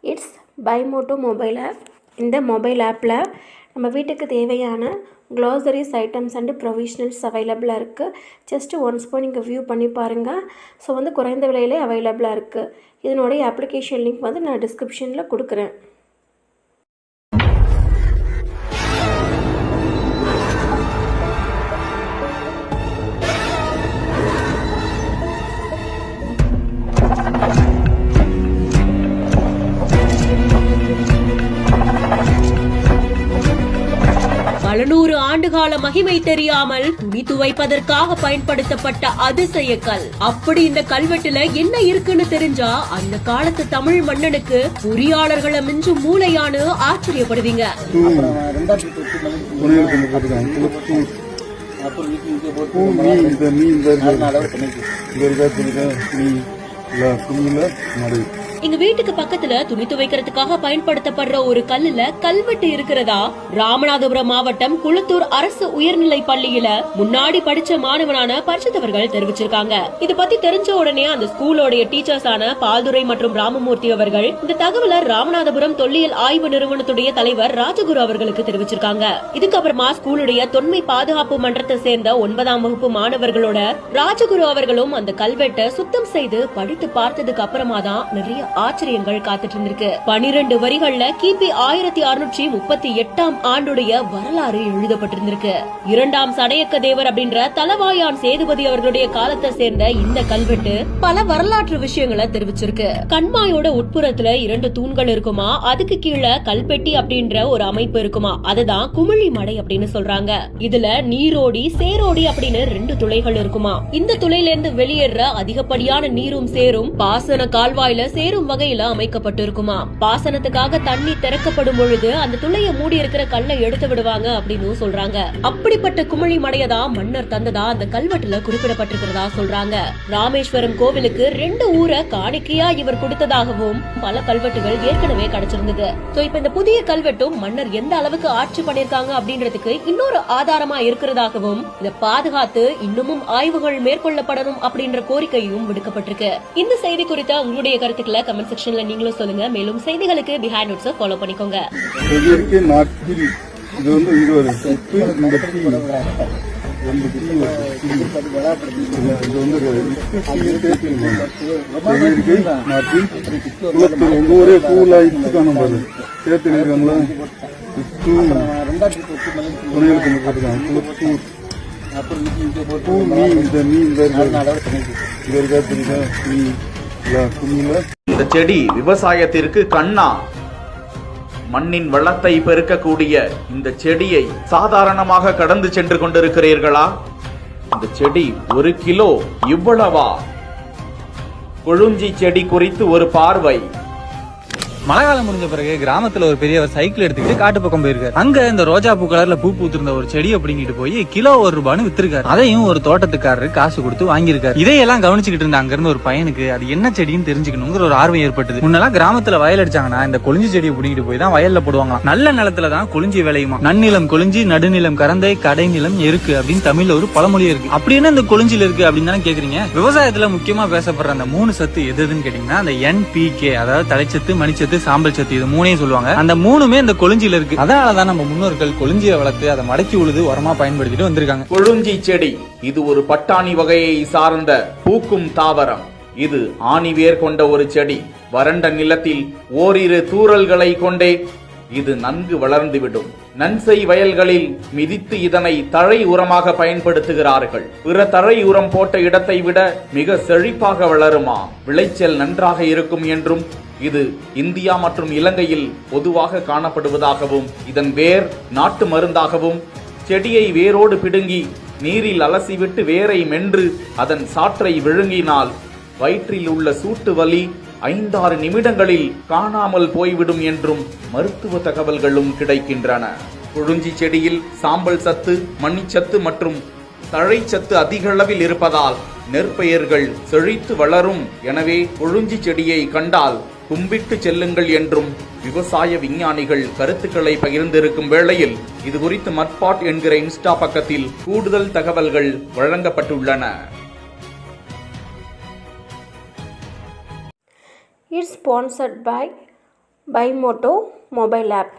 It's Bymoto mobile app. இந்த mobile ஆப்பில் நம்ம வீட்டுக்கு தேவையான க்ளாசரிஸ் ஐட்டம்ஸ் அண்டு ப்ரொவிஷனல்ஸ் அவைலபிளாக இருக்குது. ஜஸ்ட்டு ஒன்ஸ் போய் நீங்கள் வியூ பண்ணி பாருங்கள். ஸோ குறைந்த விலையிலே அவைலபிளாக இருக்குது. இதனுடைய அப்ளிகேஷன் லிங்க் நான் டிஸ்கிரிப்ஷனில் கொடுக்குறேன். பல நூறு ஆண்டுகால மகிமை தெரியாமல் துணி துவைப்பதற்காக பயன்படுத்தப்பட்ட அதிசய கல். அப்படி இந்த கல்வெட்டுல என்ன இருக்குன்னு தெரிஞ்சா அந்த காலத்து தமிழ் மன்னனுக்கு பொறியாளர்களை மிஞ்சும் மூளையானு ஆச்சரியப்படுவீங்க. எங்க வீட்டுக்கு பக்கத்துல துணி துவைக்கிறதுக்காக பயன்படுத்தப்படுற ஒரு கல்லுல கல்வெட்டு இருக்கிறதா ராமநாதபுரம் மாவட்டம் குளத்தூர் அரசு உயர்நிலை பள்ளியில முன்னாடி படிச்ச மாணவனான பரிசுத்தவர்கள் தெரிவிச்சிருக்காங்க. இது பத்தி தெரிஞ்ச உடனே அந்த ஸ்கூலோடைய டீச்சர்ஸான பால்துரை மற்றும் ராமமூர்த்தி அவர்கள் இந்த தகவலை ராமநாதபுரம் தொல்லியல் ஆய்வு நிறுவனத்துடைய தலைவர் ராஜகுரு அவர்களுக்கு தெரிவிச்சிருக்காங்க. இதுக்கப்புறமா ஸ்கூலுடைய தொன்மை பாதுகாப்பு மன்றத்தை சேர்ந்த 9ஆம் வகுப்பு மாணவர்களோட ராஜகுரு அவர்களும் அந்த கல்வெட்டை சுத்தம் செய்து படித்து பார்த்ததுக்கு அப்புறமா தான் நிறைய ஆச்சரியங்கள் காத்துட்டு இருந்திருக்கு. 12 வரிகள்ல கிபி 1638ஆம் ஆண்டுடைய வரலாறு எழுதப்பட்டிருந்திருக்கு. 2ஆம் சடையக்க தேவர் அப்படின்ற தலவாயான் சேதுபதி அவர்களுடைய காலத்தை சேர்ந்த இந்த கல்வெட்டு பல வரலாற்று விஷயங்களை தெரிவிச்சிருக்கு. கண்மாயோட உட்புறத்துல 2 தூண்கள் இருக்குமா, அதுக்கு கீழே கல்பெட்டி அப்படின்ற ஒரு அமைப்பு இருக்குமா, அதுதான் குமிழி மடை அப்படின்னு சொல்றாங்க. இதுல நீரோடி சேரோடி அப்படின்னு 2 துளைகள் இருக்குமா. இந்த துளையில இருந்து வெளியேற அதிகப்படியான நீரும் சேரும் பாசன கால்வாயில சேரும் வகையில அமைக்கப்பட்டிருக்குமா. பாசனத்துக்காக தண்ணி திறக்கப்படும் பொழுது அந்த துளையை மூடி இருக்கிற கல்லை எடுத்து விடுவாங்க அப்படின்னு சொல்றாங்க. அப்படிப்பட்ட குமிழி மடையதான் மன்னர் தந்ததா அந்த கல்வெட்டுல குறிப்பிடப்பட்டிருக்கிறதா சொல்றாங்க. ராமேஸ்வரம் கோவிலுக்கு 2 ஊரை காணிக்கையா இவர் கொடுத்ததாகவும் பல கல்வெட்டுகள் ஏற்கனவே கிடைச்சிருந்தது. சோ இப்ப இந்த புதிய கல்வெட்டும் மன்னர் எந்த அளவுக்கு ஆட்சி பண்ணிருக்காங்க அப்படின்றதுக்கு இன்னொரு ஆதாரமா இருக்கிறதாகவும் இதை பாதுகாத்து இன்னமும் ஆய்வுகள் மேற்கொள்ளப்படணும் அப்படின்ற கோரிக்கையும் விடுக்கப்பட்டிருக்கு. இந்த செய்தி குறித்த உங்களுடைய கருத்துக்களை கமெண்ட் செக்ஷன்ல நீங்களும் சொல்லுங்க. மேலும் செய்திகளுக்கு பிஹைண்ட் நோட்ஸ் ஃபாலோ பண்ணிக்கோங்க. இந்த செடி விவசாயத்திற்கு கண்ணா. மண்ணின் வளத்தை பெருக்கக்கூடிய இந்த செடியை சாதாரணமாக கடந்து சென்று கொண்டிருக்கிறீர்களா? இந்த செடி 1 கிலோ இவ்வளவா? கொழுஞ்சி செடி குறித்து ஒரு பார்வை. மழை காலம் முடிஞ்ச பிறகு கிராமத்துல ஒரு பெரியவர் சைக்கிள் எடுத்துக்கிட்டு காட்டு பக்கம் போயிருக்காரு. அங்க இந்த ரோஜா பூ கலர்ல பூ பூத்திருந்த ஒரு செடியை அப்படிங்கிட்டு போய் கிலோ ₹1 வித்திருக்காரு. அதையும் ஒரு தோட்டத்துக்காரரு காசு கொடுத்து வாங்கியிருக்காரு. இதையெல்லாம் கவனிச்சுக்கிட்டு இருந்த அங்க இருந்து ஒரு பையனுக்கு அது என்ன செடின்னு தெரிஞ்சுக்கணுங்கிற ஒரு ஆர்வம் ஏற்பட்டது. முன்னெல்லாம் கிராமத்துல வயல் அடிச்சாங்கன்னா இந்த கொளிஞ்சி செடியை பிடிங்கிட்டு போய் தான் வயல்ல போடுவாங்க. நல்ல நிலத்துலதான் கொளிஞ்சி விளையுமா. நன்னிலம் கொளிஞ்சி, நடுநிலம் கரந்தை, கடைநிலம் எருக்கு அப்படின்னு தமிழ்ல ஒரு பழமொழி இருக்கு. அப்படி என்ன இந்த கொளிஞ்சில இருக்கு அப்படின்னு தானே கேக்குறீங்க. விவசாயத்துல முக்கியமா பேசப்படுற அந்த 3 சத்து எதுன்னு கேட்டீங்கன்னா அந்த NPK, அதாவது தலைச்சத்து, மணிச்சத்து, சாம்பல் சத்து, இது 3ஐயும் சொல்லுவாங்க. அந்த 3மே இந்த கொளிஞ்சில இருக்கு. அதனாலதான் நம்ம முன்னோர்கள் கொளிஞ்சியை வளர்த்து அதை மடக்கி உழுது உரமா பயன்படுத்திட்டு வந்திருக்காங்க. கொழுஞ்சி செடி இது ஒரு பட்டாணி வகையை சார்ந்த பூக்கும் தாவரம். இது ஆணிவேர் கொண்ட ஒரு செடி. வறண்ட நிலத்தில் ஓரிரு தூறல்களை கொண்டே இது நன்கு வளர்ந்துவிடும். நன்செய் வயல்களில் மிதித்து இதனை தழை உரமாக பயன்படுத்துகிறார்கள். பிற தழை உரம் போட்ட இடத்தை விட மிக செழிப்பாக வளருமா. விளைச்சல் நன்றாக இருக்கும் என்றும் இது இந்தியா மற்றும் இலங்கையில் பொதுவாக காணப்படுவதாகவும் இதன் வேர் நாட்டு மருந்தாகவும் செடியை வேரோடு பிடுங்கி நீரில் அலசிவிட்டு வேரை மென்று அதன் சாற்றை விழுங்கினால் வயிற்றில் உள்ள சூட்டு வலி 5-6 நிமிடங்களில் காணாமல் போய்விடும் என்றும் மருத்துவ தகவல்களும் கிடைக்கின்றன. கொழுஞ்சி செடியில் சாம்பல் சத்து, மணிச்சத்து மற்றும் தழைச்சத்து அதிக அளவில் இருப்பதால் நெற்பயிர்கள் செழித்து வளரும். எனவே கொழுஞ்சி செடியை கண்டால் கும்பிட்டு செல்லுங்கள் என்றும் விவசாய விஞ்ஞானிகள் கருத்துக்களை பகிர்ந்திருக்கும் வேளையில் இது குறித்து மட்பாட் என்கிற இன்ஸ்டா பக்கத்தில் கூடுதல் தகவல்கள் வழங்கப்பட்டுள்ளன. It's sponsored by Bymoto mobile app.